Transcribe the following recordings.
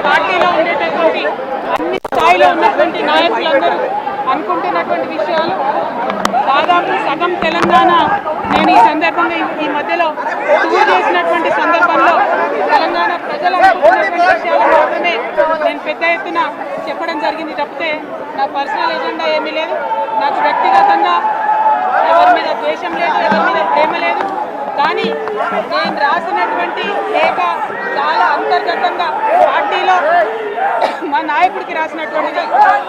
పార్టీలో ఉండేటటువంటి అన్ని స్థాయిలో ఉన్నటువంటి నాయకులందరూ అనుకుంటున్నటువంటి విషయాలు దాదాపు సగం తెలంగాణ నేను ఈ సందర్భంగా ఈ మధ్యలో టూర్ చేసినటువంటి సందర్భంలో తెలంగాణ ప్రజలు అనుకుంటున్నటువంటి విషయాలు మాత్రమే నేను పెద్ద ఎత్తున చెప్పడం జరిగింది తప్పితే నా పర్సనల్ ఎజెండా ఏమీ లేదు. నాకు వ్యక్తిగతంగా ఎవరి మీద ద్వేషం లేదు, ఎవరి మీద ప్రేమ లేదు. కానీ నేను రాసినటువంటి లేఖ చాలా అంతర్గతంగా పార్టీలో మా నాయకుడికి రాసినటువంటిది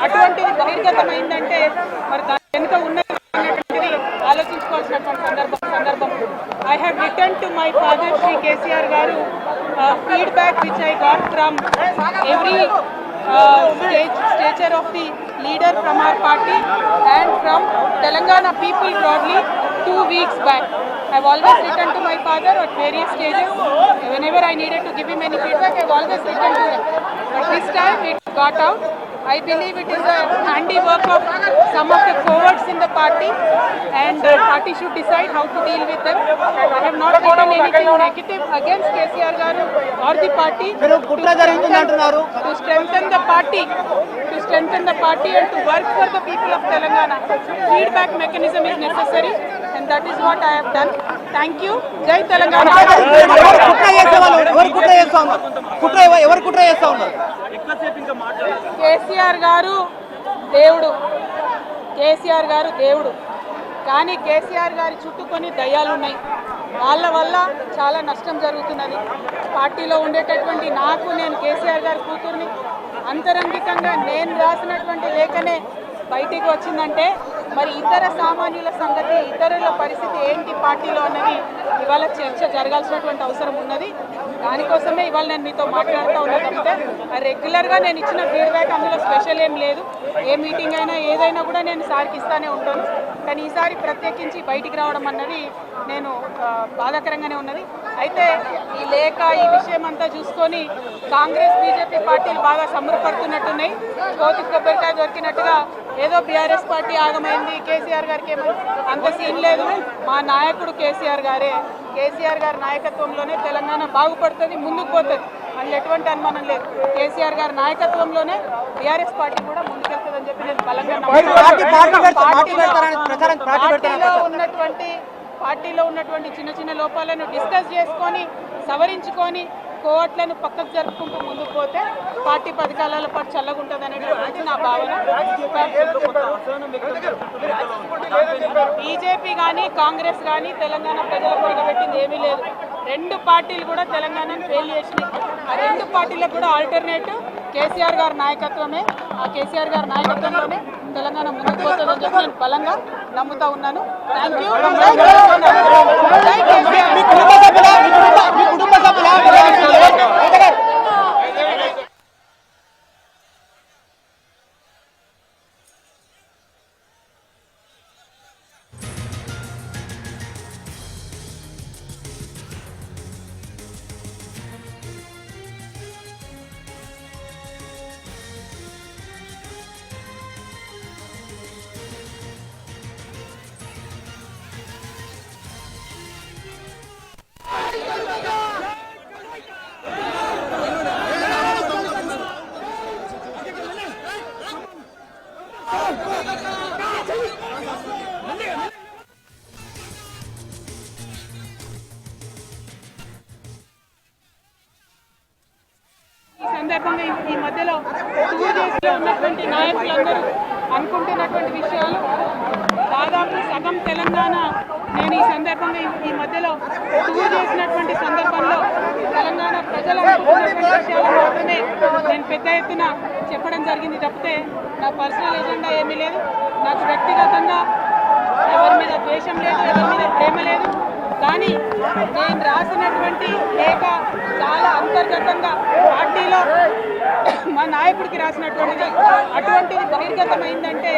అటువంటిది బహిర్గతమైందంటే మరి దాని వెనుక ఉన్నటువంటిది ఆలోచించుకోవాల్సినటువంటి సందర్భం. I have return to my father Shri KCR గారు feedback which I got from every stature of the leader from our party and from Telangana people broadly 2 weeks back. I've always written to my father at various stages. Whenever I needed to give him any feedback, I've always written to him. But this time it got out. I believe it is the handiwork of some of the cowards in the party, and the party should decide how to deal with them. I have not written anything negative against KCR Garu or the party. To strengthen the party and to work for the people of Telangana. Feedback mechanism is necessary, and that is what I have done. Thank you. Jai Telangana. KCR గారు దేవుడు కానీ కేసీఆర్ గారి చుట్టూ కొన్ని దయ్యాలున్నాయి. వాళ్ళ వల్ల చాలా నష్టం జరుగుతున్నది. పార్టీలో ఉండేటటువంటి నేను కేసీఆర్ గారి కూతుర్ని అంతరంగికంగా నేను రాసినటువంటి లేఖనే బయటికి వచ్చిందంటే మరి ఇతర సామాన్యుల సంగతి, ఇతరుల పరిస్థితి ఏంటి పార్టీలో అన్నది ఇవాళ చర్చ జరగాల్సినటువంటి అవసరం ఉన్నది. దానికోసమే ఇవాళ నేను మీతో మాట్లాడుతూ ఉన్నా తప్పితే రెగ్యులర్గా నేను ఇచ్చిన ఫీడ్బ్యాక్ అందులో స్పెషల్ ఏం లేదు. ఏ మీటింగ్ అయినా ఏదైనా కూడా నేను సార్కి ఇస్తానే ఉంటాను. కానీ ఈసారి ప్రత్యేకించి బయటికి రావడం అన్నది నేను బాధాకరంగానే ఉన్నది. అయితే ఈ లేఖ ఈ విషయం అంతా చూసుకొని కాంగ్రెస్ బీజేపీ పార్టీలు బాగా సంబరపడుతున్నట్టున్నాయి. కోతి కొబ్బరికాయ దొరికినట్టుగా ఏదో బీఆర్ఎస్ పార్టీ ఆగమైంది, కేసీఆర్ గారికి ఏమో అంత సీన్ లేదు. మా నాయకుడు కేసీఆర్ గారే. కేసీఆర్ గారి నాయకత్వంలోనే తెలంగాణ బాగుపడుతుంది, ముందుకు పోతుంది. అందులో ఎటువంటి అనుమానం లేదు. కేసీఆర్ గారి నాయకత్వంలోనే బీఆర్ఎస్ పార్టీ కూడా ముందుకెళ్తుందని చెప్పి నేను బలంగా పార్టీలో ఉన్నటువంటి చిన్న చిన్న లోపాలను డిస్కస్ చేసుకొని సవరించుకొని కోవట్లను పక్కకు జరుపుకుంటూ ముందుకు పోతే పార్టీ 10 కాలాల పాటు చల్లగుంటుంది అనేటువంటి నా భావన. బీజేపీ కానీ కాంగ్రెస్ కానీ తెలంగాణ ప్రజల కొరగబెట్టింది ఏమీ లేదు. 2 పార్టీలు కూడా తెలంగాణను ఫెయిల్ చేసినాయి. ఆ 2 పార్టీలకు కూడా ఆల్టర్నేటివ్ కేసీఆర్ గారి నాయకత్వమే. ఆ కేసీఆర్ గారి నాయకత్వంలోనే తెలంగాణ ముందుకు పోతుందని చెప్పి నేను బలంగా నమ్ముతా ఉన్నాను. Thank you. సందర్భంగా ఈ మధ్యలో టూర్ చేసి ఉన్నటువంటి నాయకులందరూ అనుకుంటున్నటువంటి విషయాలు దాదాపు సగం తెలంగాణ నేను ఈ సందర్భంగా ఈ మధ్యలో టూర్ చేసినటువంటి సందర్భంలో తెలంగాణ ప్రజలు అనుకుంటున్నటువంటి విషయాలు మాత్రమే నేను పెద్ద ఎత్తున చెప్పడం జరిగింది తప్పితే నా పర్సనల్ ఎజెండా ఏమీ లేదు. నాకు వ్యక్తిగతంగా ఎవరి మీద ద్వేషం లేదు, ఎవరి మీద ప్రేమ లేదు. కానీ నేను రాసినటువంటి లేఖ చాలా అంతర్గతంగా పార్టీలో మా నాయకుడికి రాసినటువంటిది. అటువంటిది బహిర్గతమైందంటే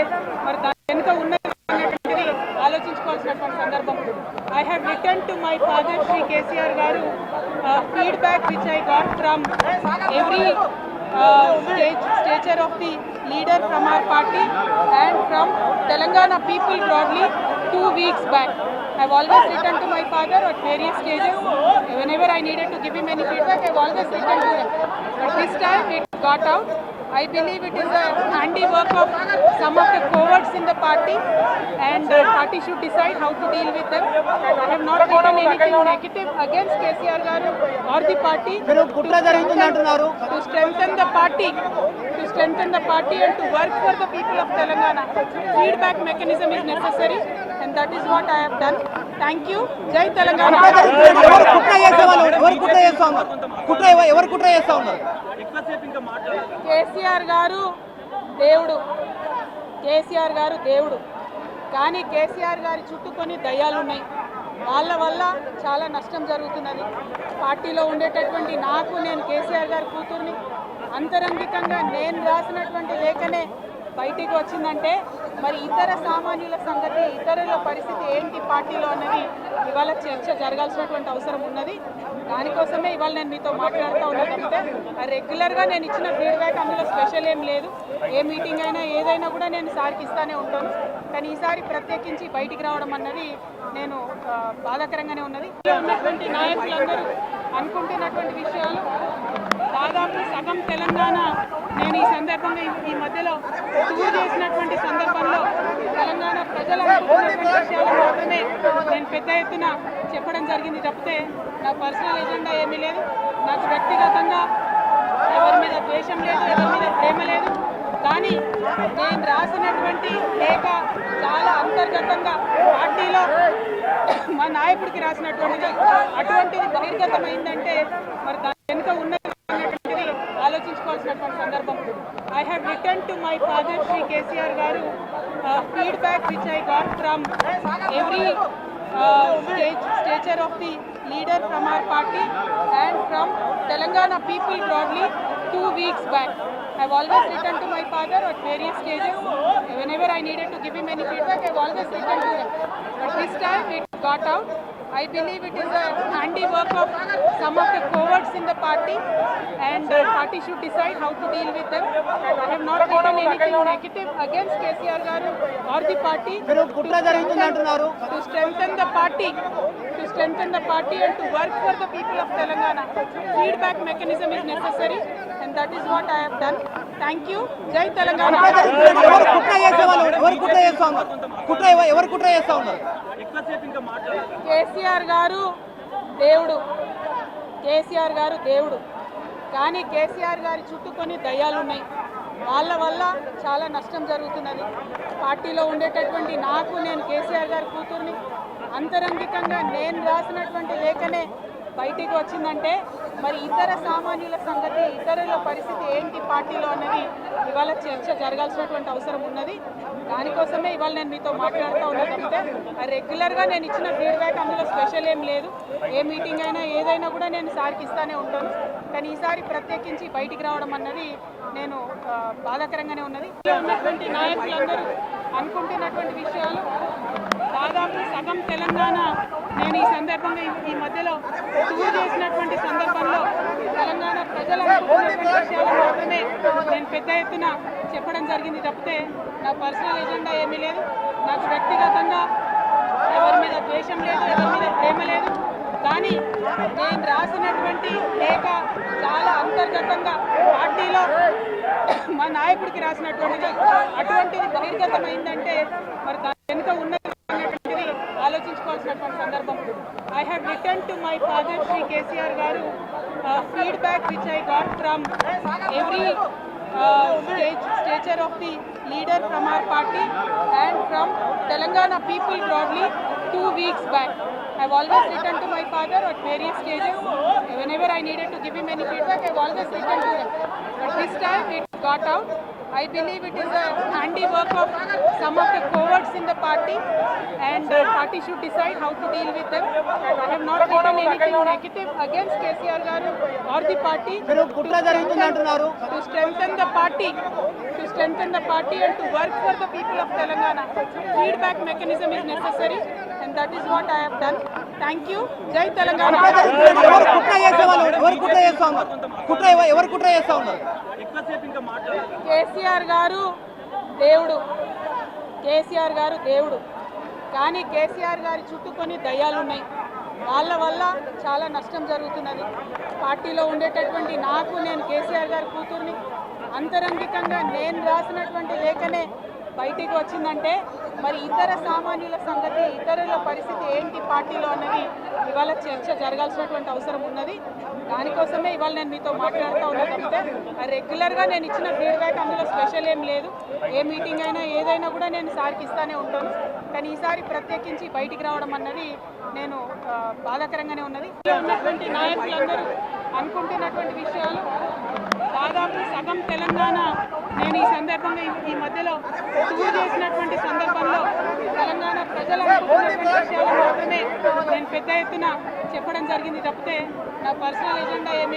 మరి దాని వెనుక ఉన్నటువంటిది ఆలోచించుకోవాల్సినటువంటి సందర్భం. I have return to my father Shri KCR గారు feedback which I got from every stature of the leader from our party and from Telangana people broadly 2 weeks back. I've always written to my father at various stages. Whenever I needed to give him any feedback, I've always written to him. But this time it got out. I believe it is a handiwork of some of the cowards in the party, and the party should decide how to deal with them. I have not written anything negative against KCR garu or the party. To strengthen the party and to work for the people of Telangana. Feedback mechanism is necessary, and that is what I have done. Thank you. Jai Telangana. KCR గారు దేవుడు కానీ కేసీఆర్ గారి చుట్టూ కొన్ని దయ్యాలు ఉన్నాయి. వాళ్ళ వల్ల చాలా నష్టం జరుగుతున్నది. పార్టీలో ఉండేటటువంటి నేను కేసీఆర్ గారి కూతుర్ని అంతరంగికంగా నేను రాసినటువంటి లేఖనే బయటికి వచ్చిందంటే మరి ఇతర సామాన్యుల సంగతి, ఇతరుల పరిస్థితి ఏంటి పార్టీలో అన్నది ఇవాళ చర్చ జరగాల్సినటువంటి అవసరం ఉన్నది. దానికోసమే ఇవాళ నేను మీతో మాట్లాడుతూ ఉన్నాను. తప్పితే రెగ్యులర్గా నేను ఇచ్చిన ఫీడ్బ్యాక్ అందులో స్పెషల్ ఏం లేదు. ఏ మీటింగ్ అయినా ఏదైనా కూడా నేను సార్కి ఇస్తానే ఉంటాను. కానీ ఈసారి ప్రత్యేకించి బయటికి రావడం అన్నది నేను బాధాకరంగానే ఉన్నది. ఉన్నటువంటి నాయకులందరూ అనుకుంటున్నటువంటి విషయాలు దాదాపు సగం తెలంగాణ నేను ఈ సందర్భంగా ఈ మధ్యలో టూర్ చేసినటువంటి సందర్భంలో తెలంగాణ ప్రజలు అనుకుంటున్నటువంటి విషయాలు మాత్రమే నేను పెద్ద ఎత్తున చెప్పడం జరిగింది తప్పితే నా పర్సనల్ ఎజెండా ఏమీ లేదు. నాకు వ్యక్తిగతంగా ఎవరి మీద ద్వేషం లేదు, ఎవరి మీద ప్రేమ లేదు. కానీ నేను రాసినటువంటి లేఖ చాలా అంతర్గతంగా పార్టీలో మా నాయకుడికి రాసినటువంటిది. అటువంటిది బహిర్గతమైందంటే మరి దాని వెనుక ఉన్నటువంటిది ఆలోచించుకోవాల్సినటువంటి సందర్భం. I have return to my father Shri KCR గారు feedback which I got from every stature of the leader from our party and from Telangana people broadly 2 weeks back. I've always written to my father at various stages. Whenever I needed to give him any feedback, I've always written to him. But this time it got out. I believe it is a handiwork of some of the cowards in the party, and the party should decide how to deal with them. I have not written anything negative against KCR garu or the party. To strengthen the party and to work for the people of Telangana. Feedback mechanism is necessary, and that is what I have done. Thank you. Jai Telangana. KCR గారు దేవుడు కానీ కేసీఆర్ గారి చుట్టూ కొన్ని దయ్యాలు ఉన్నాయి. వాళ్ళ వల్ల చాలా నష్టం జరుగుతున్నది. పార్టీలో ఉండేటటువంటి నేను కేసీఆర్ గారి కూతుర్ని అంతరంగికంగా నేను రాసినటువంటి లేఖనే బయటికి వచ్చిందంటే మరి ఇతర సామాన్యుల సంగతి, ఇతరుల పరిస్థితి ఏంటి పార్టీలో అన్నది ఇవాళ చర్చ జరగాల్సినటువంటి అవసరం ఉన్నది. దానికోసమే ఇవాళ నేను మీతో మాట్లాడుతూ ఉన్నాను. తప్పితే రెగ్యులర్గా నేను ఇచ్చిన ఫీడ్బ్యాక్ అందులో స్పెషల్ ఏం లేదు. ఏ మీటింగ్ అయినా ఏదైనా కూడా నేను సార్కి ఇస్తానే ఉంటాను. కానీ ఈసారి ప్రత్యేకించి బయటికి రావడం అన్నది నేను బాధాకరంగానే ఉన్నది. ఉన్నటువంటి నాయకులందరూ అనుకుంటున్నటువంటి విషయాలు దాదాపు సగం తెలంగాణ నేను ఈ సందర్భంగా ఈ మధ్యలో టూర్ చేసినటువంటి సందర్భంలో తెలంగాణ ప్రజలు అనుకుంటున్నటువంటి విషయాలు మాత్రమే నేను పెద్ద ఎత్తున చెప్పడం జరిగింది తప్పితే నా పర్సనల్ ఎజెండా ఏమీ లేదు. నాకు వ్యక్తిగతంగా ఎవరి మీద ద్వేషం లేదు, ఎవరి మీద ప్రేమ లేదు. కానీ నేను రాసినటువంటి లేఖ చాలా అంతర్గతంగా పార్టీలో మా నాయకుడికి రాసినటువంటిది. అటువంటిది బహిర్గతమైందంటే మరి దాని వెనుక ఉన్నటువంటిది ఆలోచించుకోవాల్సినటువంటి సందర్భం. I have return to my father Shri KCR గారు feedback which I got from every stature of the leader from our party and from Telangana people broadly 2 weeks back. I've always written to my father at various stages. Whenever I needed to give him any feedback, I've always written to him. But this time it got out. I believe it is a handiwork of some of the cowards in the party, and the party should decide how to deal with them. I have not written anything negative against KCR garu or the party. To strengthen the party and to work for the people of Telangana. Feedback mechanism is necessary, and that is what I have done. Thank you. Jai Telangana. KCR గారు దేవుడు కానీ కేసీఆర్ గారి చుట్టూ కొన్ని దయ్యాలు ఉన్నాయి. వాళ్ళ వల్ల చాలా నష్టం జరుగుతున్నది. పార్టీలో ఉండేటటువంటి నేను కేసీఆర్ గారి కూతుర్ని అంతరంగికంగా నేను రాసినటువంటి లేఖనే బయటికి వచ్చిందంటే మరి ఇతర సామాన్యుల సంగతి, ఇతరుల పరిస్థితి ఏంటి పార్టీలో అన్నది ఇవాళ చర్చ జరగాల్సినటువంటి అవసరం ఉన్నది. దానికోసమే ఇవాళ నేను మీతో మాట్లాడుతూ ఉన్నా తప్పితే రెగ్యులర్గా నేను ఇచ్చిన ఫీడ్బ్యాక్ అందులో స్పెషల్ ఏం లేదు. ఏ మీటింగ్ అయినా ఏదైనా కూడా నేను సార్కి ఇస్తానే ఉంటాను. కానీ ఈసారి ప్రత్యేకించి బయటికి రావడం అన్నది నేను బాధాకరంగానే ఉన్నది. ఉన్నటువంటి నాయకులందరూ అనుకుంటున్నటువంటి విషయాలు దాదాపు సగం తెలంగాణ నేను ఈ సందర్భంగా ఈ మధ్యలో టూర్ చేసినటువంటి సందర్భంలో తెలంగాణ ప్రజలు అనుకుంటున్నటువంటి విషయాలు మాత్రమే నేను పెద్ద ఎత్తున చెప్పడం జరిగింది తప్పితే నా పర్సనల్ ఎజెండా ఏమీ